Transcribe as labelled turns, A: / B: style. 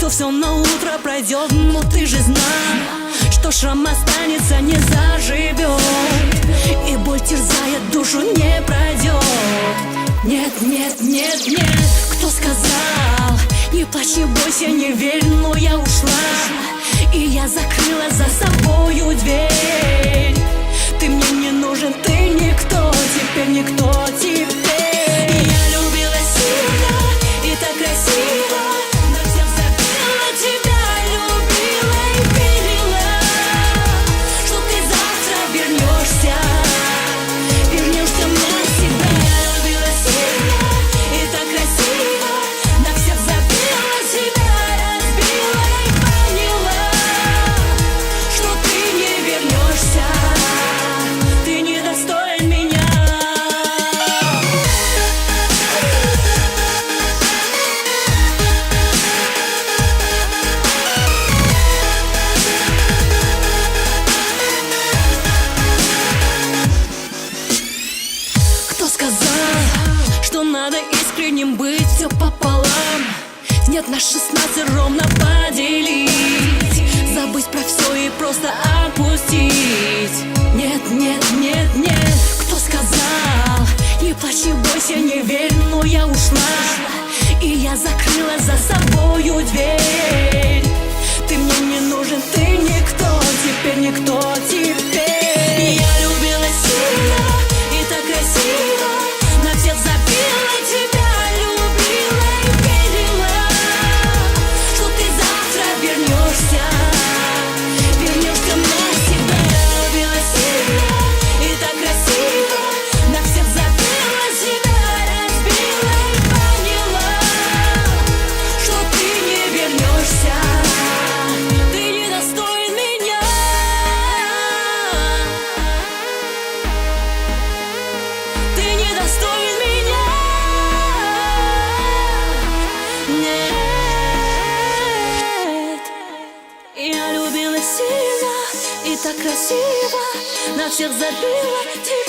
A: что все на утро пройдет. Но ты же знал, что шрам останется, не заживет, и боль терзает душу, не пройдет. Нет, нет, нет, нет, кто сказал? Не плачь, не бойся, не верь, но я ушла, и я закрыла за собою дверь. Ты мне не нужен, ты никто, теперь никто, теперь. Я любила сильно и так красиво, на всех забила, тебя любила и верила, что ты завтра вернешься, вернешься навсегда. Я любила сильно и так красиво, на всех забила, себя разбила и поняла, что ты не вернешься, ты не достоин меня. Кто сказал, что надо искренним быть, все пополам? Нет, на 16 ровно поделить, забыть про все и просто отпустить. Нет, нет, нет, нет, кто сказал? Не плачь, не бойся, не верь, но я ушла, и я закрыла за собою дверь. Ты мне не нужен, ты никто, теперь никто, теперь. Я любила сильно и так красиво, на всех забила, тебя любила и верила, что ты завтра вернешься, вернешься навсегда. Я любила сильно и так красиво, на всех забила, себя разбила и поняла, что ты не вернешься, ты не достоин меня. Ты не достоин меня. Нет. Я любила сильно и так красиво, на всех забила, тебя